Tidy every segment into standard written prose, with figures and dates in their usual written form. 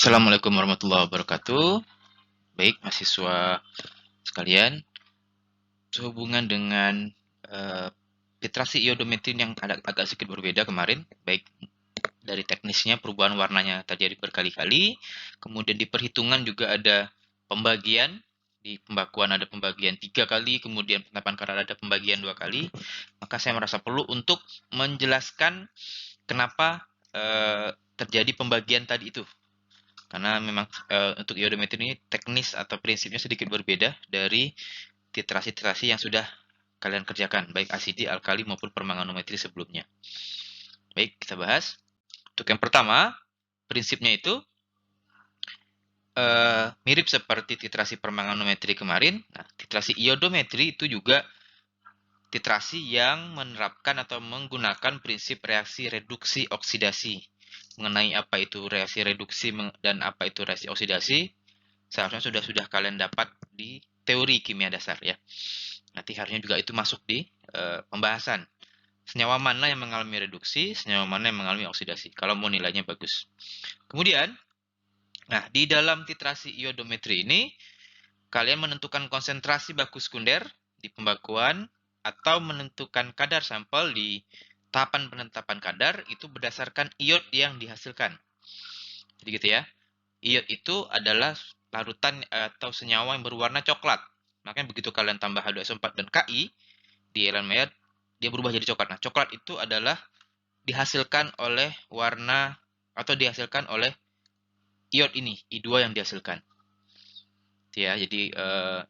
Assalamualaikum warahmatullahi wabarakatuh. Baik, mahasiswa sekalian, sehubungan dengan titrasi iodometrin yang agak sedikit berbeda kemarin, baik dari teknisnya perubahan warnanya terjadi berkali-kali, kemudian di perhitungan juga ada pembagian, di pembakuan ada pembagian 3 kali, kemudian penetapan kadar ada pembagian 2 kali, maka saya merasa perlu untuk menjelaskan kenapa terjadi pembagian tadi itu. Karena memang untuk iodometri ini teknis atau prinsipnya sedikit berbeda dari titrasi-titrasi yang sudah kalian kerjakan, baik asidi, alkali, maupun permanganometri sebelumnya. Baik, kita bahas. Untuk yang pertama, prinsipnya itu mirip seperti titrasi permanganometri kemarin. Nah, titrasi iodometri itu juga titrasi yang menerapkan atau menggunakan prinsip reaksi reduksi oksidasi. Mengenai apa itu reaksi reduksi dan apa itu reaksi oksidasi, seharusnya sudah kalian dapat di teori kimia dasar ya. Nanti harusnya juga itu masuk di pembahasan. Senyawa mana yang mengalami reduksi, senyawa mana yang mengalami oksidasi. Kalau mau nilainya bagus. Kemudian, nah di dalam titrasi iodometri ini, kalian menentukan konsentrasi baku sekunder di pembakuan atau menentukan kadar sampel di tahapan penetapan kadar itu berdasarkan iod yang dihasilkan. Jadi gitu ya. Iod itu adalah larutan atau senyawa yang berwarna coklat. Makanya begitu kalian tambah H2SO4 dan Ki di Erlenmeyer, dia berubah jadi coklat. Nah, coklat itu adalah dihasilkan oleh warna atau dihasilkan oleh iod ini, I2 yang dihasilkan. Ya, jadi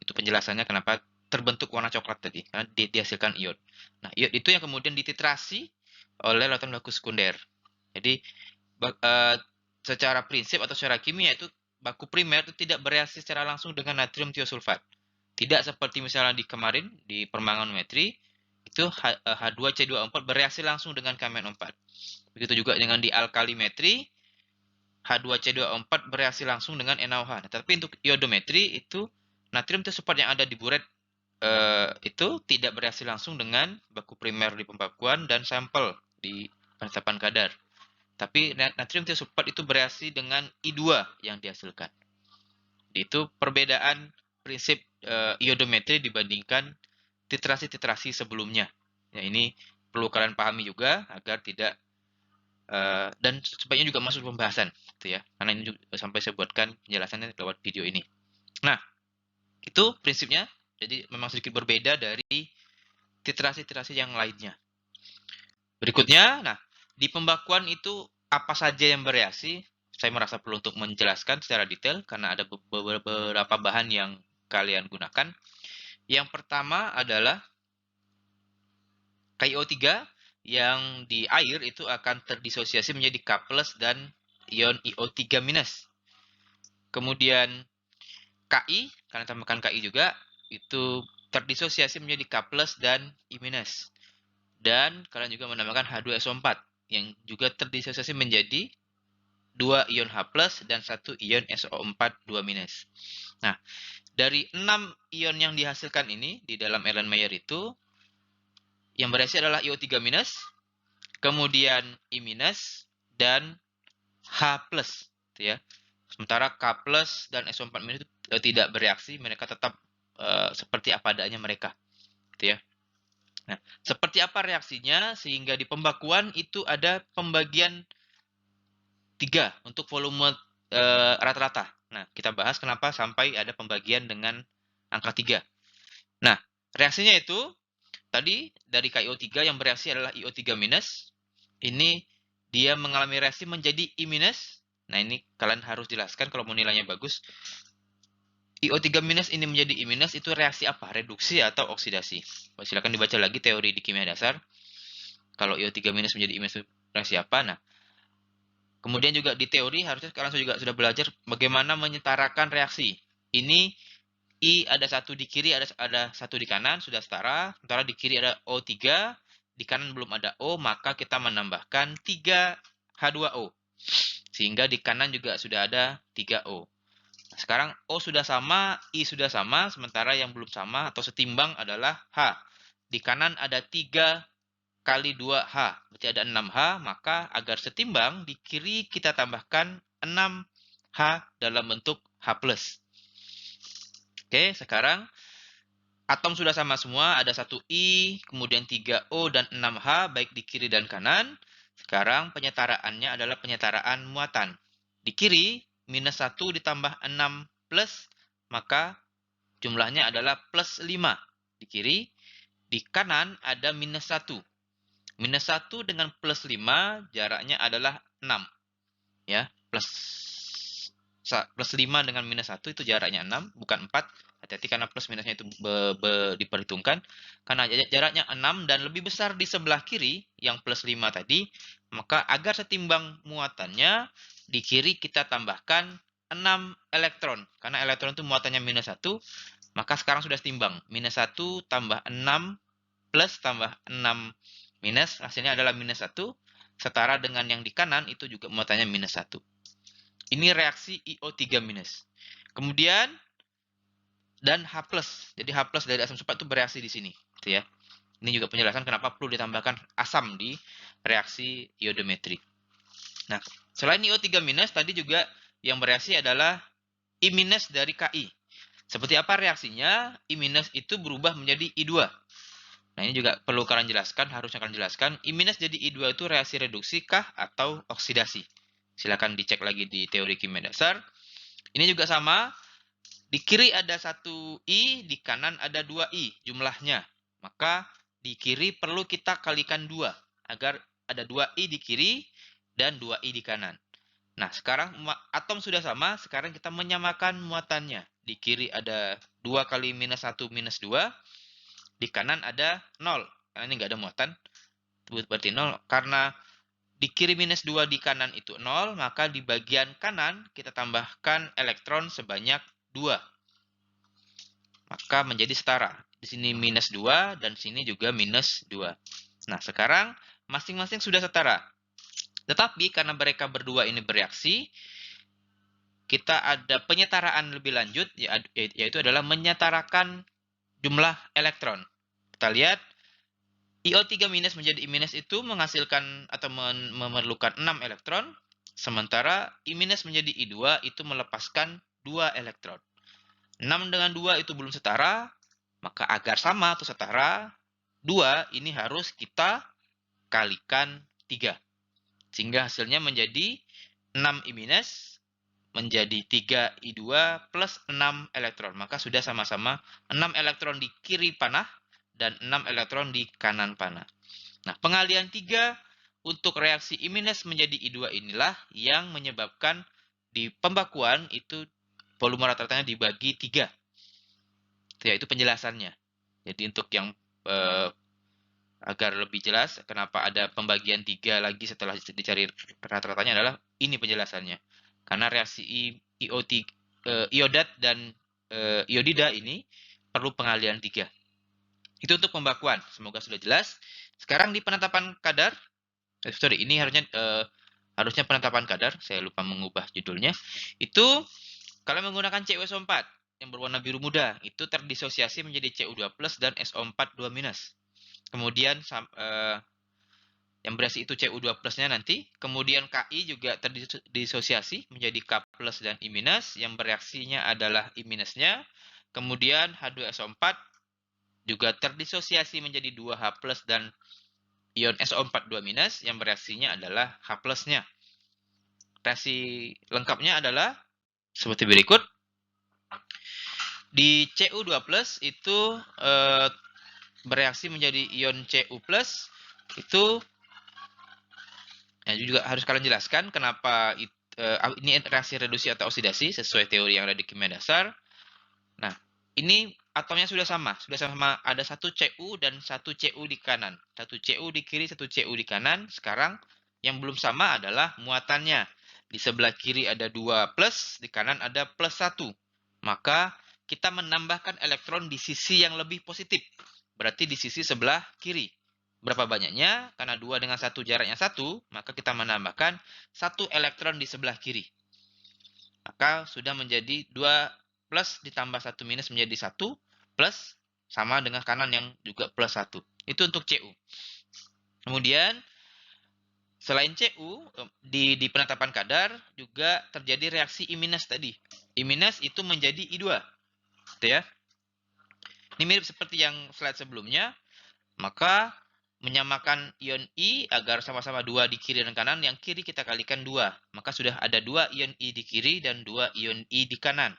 itu penjelasannya kenapa terbentuk warna coklat tadi, karena dihasilkan iod. Nah, iod itu yang kemudian dititrasi oleh larutan baku sekunder. Jadi secara prinsip atau secara kimia itu baku primer itu tidak bereaksi secara langsung dengan natrium tiosulfat. Tidak seperti misalnya di kemarin di permanganometri itu H2C24 bereaksi langsung dengan KMnO4. Begitu juga dengan di alkalimetri H2C24 bereaksi langsung dengan NaOH. Nah, tapi untuk iodometri itu natrium tiosulfat yang ada di buret itu tidak bereaksi langsung dengan baku primer di pembakuan dan sampel di penetapan kadar. Tapi natrium tiosulfat itu bereaksi dengan I2 yang dihasilkan. Itu perbedaan prinsip iodometri dibandingkan titrasi-titrasi sebelumnya. Ya, ini perlu kalian pahami juga agar tidak dan sebaiknya juga masuk pembahasan, gitu ya. Karena ini juga sampai saya buatkan penjelasannya lewat video ini. Nah, itu prinsipnya. Jadi memang sedikit berbeda dari titrasi-titrasi yang lainnya. Berikutnya, nah di pembakuan itu apa saja yang bereaksi? Saya merasa perlu untuk menjelaskan secara detail karena ada beberapa bahan yang kalian gunakan. Yang pertama adalah KiO3 yang di air itu akan terdisosiasi menjadi K+ dan ion IO3-. Kemudian Ki, kalian tambahkan Ki juga, itu terdisosiasi menjadi K+ dan I-. Dan kalian juga menambahkan H2SO4 yang juga terdisosiasi menjadi 2 ion H+ dan 1 ion SO4 2-. Nah, dari 6 ion yang dihasilkan ini di dalam Erlenmeyer itu yang bereaksi adalah IO3-, kemudian I- dan H+, ya. Sementara K+ dan SO4- itu tidak bereaksi, mereka tetap seperti apa adanya mereka, gitu ya. Nah, seperti apa reaksinya sehingga di pembakuan itu ada pembagian 3 untuk volume rata-rata. Nah, kita bahas kenapa sampai ada pembagian dengan angka 3. Nah, reaksinya itu tadi dari KiO3 yang bereaksi adalah IO3-. Ini dia mengalami reaksi menjadi I-. Nah, ini kalian harus jelaskan kalau mau nilainya bagus. IO3- ini menjadi I- itu reaksi apa? Reduksi atau oksidasi? Silakan dibaca lagi teori di kimia dasar. Kalau IO3- menjadi I- itu reaksi apa? Nah, kemudian juga di teori harusnya kalian juga sudah belajar bagaimana menyetarakan reaksi. Ini I ada satu di kiri, ada satu di kanan, sudah setara. Sementara di kiri ada O3, di kanan belum ada O, maka kita menambahkan 3 H2O. Sehingga di kanan juga sudah ada 3O. Nah, sekarang O sudah sama, I sudah sama, sementara yang belum sama atau setimbang adalah H. Di kanan ada 3 kali 2H, berarti ada 6H, maka agar setimbang, di kiri kita tambahkan 6 H dalam bentuk H+. Oke, sekarang atom sudah sama semua, ada 1I, kemudian 3O, dan 6H, baik di kiri dan kanan. Sekarang penyetaraannya adalah penyetaraan muatan. Di kiri, minus 1 ditambah 6 plus, maka jumlahnya adalah plus 5. Di kiri, di kanan ada minus 1. Minus 1 dengan plus 5, jaraknya adalah 6. Ya, plus 5 dengan minus 1 itu jaraknya 6, bukan 4. Hati-hati karena plus minusnya itu diperhitungkan. Karena jaraknya 6 dan lebih besar di sebelah kiri, yang plus 5 tadi, maka agar setimbang muatannya, di kiri kita tambahkan 6 elektron. Karena elektron itu muatannya minus 1, maka sekarang sudah setimbang. Minus 1 tambah 6 plus tambah 6 minus, hasilnya adalah minus 1. Setara dengan yang di kanan, itu juga muatannya minus 1. Ini reaksi IO3-. Kemudian, dan H+. Jadi H+ dari asam sulfat itu bereaksi di sini. Gitu ya. Ini juga penjelasan kenapa perlu ditambahkan asam di reaksi iodometri. Nah, selain IO3-, tadi juga yang bereaksi adalah I- dari Ki. Seperti apa reaksinya? I- itu berubah menjadi I2. Nah, ini juga perlu kalian jelaskan, harusnya kalian jelaskan. I- jadi I2 itu reaksi reduksi kah atau oksidasi? Silakan dicek lagi di teori kimia dasar. Ini juga sama. Di kiri ada 1I, di kanan ada 2I jumlahnya. Maka di kiri perlu kita kalikan 2 agar ada 2I di kiri dan 2I di kanan. Nah, sekarang atom sudah sama, sekarang kita menyamakan muatannya. Di kiri ada 2 kali minus 1 minus 2, di kanan ada 0. Karena ini nggak ada muatan, berarti 0. Karena di kiri minus 2, di kanan itu 0, maka di bagian kanan kita tambahkan elektron sebanyak 2. Maka menjadi setara. Di sini minus 2 dan sini juga minus 2. Nah, sekarang masing-masing sudah setara. Tetapi karena mereka berdua ini bereaksi, kita ada penyetaraan lebih lanjut, yaitu adalah menyetarakan jumlah elektron. Kita lihat IO3- menjadi I- itu menghasilkan atau memerlukan 6 elektron, sementara I- menjadi I2 itu melepaskan 2 elektron. 6 dengan 2 itu belum setara, maka agar sama atau setara, 2 ini harus kita kalikan 3. Sehingga hasilnya menjadi 6 I- menjadi 3 I2 plus 6 elektron. Maka sudah sama-sama 6 elektron di kiri panah dan 6 elektron di kanan panah. Nah, pengalian 3 untuk reaksi I- menjadi I2 inilah yang menyebabkan di pembakuan itu volume rata-ratanya dibagi 3. Itu penjelasannya. Jadi untuk yang agar lebih jelas kenapa ada pembagian 3 lagi setelah dicari rata-ratanya adalah ini penjelasannya. Karena reaksi iodat dan iodida ini perlu pengalian 3. Itu untuk pembakuan. Semoga sudah jelas. Sekarang di penetapan kadar. Ini harusnya penetapan kadar. Saya lupa mengubah judulnya. Itu kalau menggunakan CuSO4 yang berwarna biru muda, itu terdisosiasi menjadi Cu2+ dan SO4 2-. Kemudian yang bereaksi itu Cu2+-nya nanti. Kemudian Ki juga terdisosiasi menjadi K+ dan I-, yang bereaksinya adalah I-nya. Kemudian H2SO4 juga terdisosiasi menjadi 2H+ dan ion SO4 2-, yang bereaksinya adalah H+-nya. Reaksi lengkapnya adalah seperti berikut. Di Cu2+ itu bereaksi menjadi ion Cu+, itu juga harus kalian jelaskan kenapa ini reaksi reduksi atau oksidasi sesuai teori yang ada di kimia dasar. Nah, ini atomnya sudah sama ada 1 Cu dan 1 Cu di kanan. 1 Cu di kiri, 1 Cu di kanan. Sekarang yang belum sama adalah muatannya. Di sebelah kiri ada 2+, di kanan ada +1. Maka kita menambahkan elektron di sisi yang lebih positif. Berarti di sisi sebelah kiri. Berapa banyaknya? Karena 2 dengan 1 jaraknya 1, maka kita menambahkan 1 elektron di sebelah kiri. Maka sudah menjadi 2 plus ditambah 1 minus menjadi 1 plus sama dengan kanan yang juga plus 1. Itu untuk Cu. Kemudian Selain Cu, di penetapan kadar juga terjadi reaksi I- tadi. I- itu menjadi I2. Gitu ya. Ini mirip seperti yang slide sebelumnya. Maka menyamakan ion I agar sama-sama 2 di kiri dan kanan, yang kiri kita kalikan 2. Maka sudah ada 2 ion I di kiri dan 2 ion I di kanan.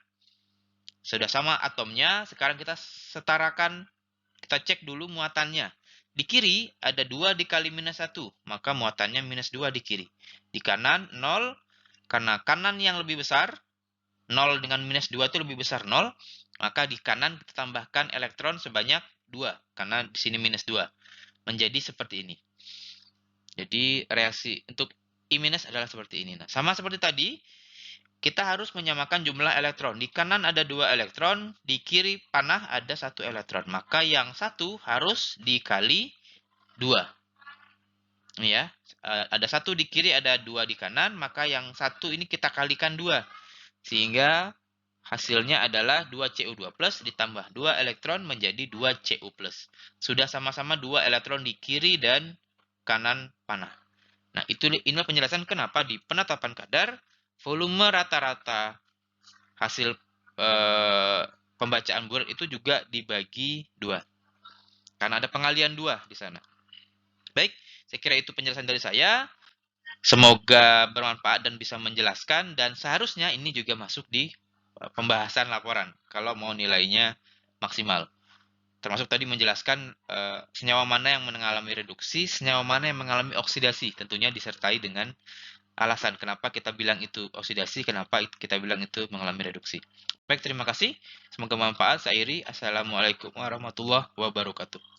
Sudah sama atomnya, sekarang kita setarakan, kita cek dulu muatannya. Di kiri ada 2 dikali minus 1, maka muatannya minus 2 di kiri. Di kanan 0, karena kanan yang lebih besar, 0 dengan minus 2 itu lebih besar 0, maka di kanan kita tambahkan elektron sebanyak 2, karena di sini minus 2. Menjadi seperti ini. Jadi reaksi untuk I- adalah seperti ini. Nah, sama seperti tadi, kita harus menyamakan jumlah elektron. Di kanan ada 2 elektron, di kiri panah ada 1 elektron. Maka yang satu harus dikali 2. Ya, ada 1 di kiri, ada 2 di kanan, maka yang satu ini kita kalikan 2. Sehingga hasilnya adalah 2Cu2 plus ditambah 2 elektron menjadi 2Cu plus. Sudah sama-sama 2 elektron di kiri dan kanan panah. Nah, inilah penjelasan kenapa di penetapan kadar volume rata-rata hasil pembacaan bulat itu juga dibagi 2. Karena ada pengalian 2 di sana. Baik, saya kira itu penjelasan dari saya. Semoga bermanfaat dan bisa menjelaskan, dan seharusnya ini juga masuk di pembahasan laporan kalau mau nilainya maksimal. Termasuk tadi menjelaskan senyawa mana yang mengalami reduksi, senyawa mana yang mengalami oksidasi, tentunya disertai dengan alasan kenapa kita bilang itu oksidasi, kenapa kita bilang itu mengalami reduksi. Baik, terima kasih. Semoga bermanfaat. Saya Iri. Assalamualaikum warahmatullahi wabarakatuh.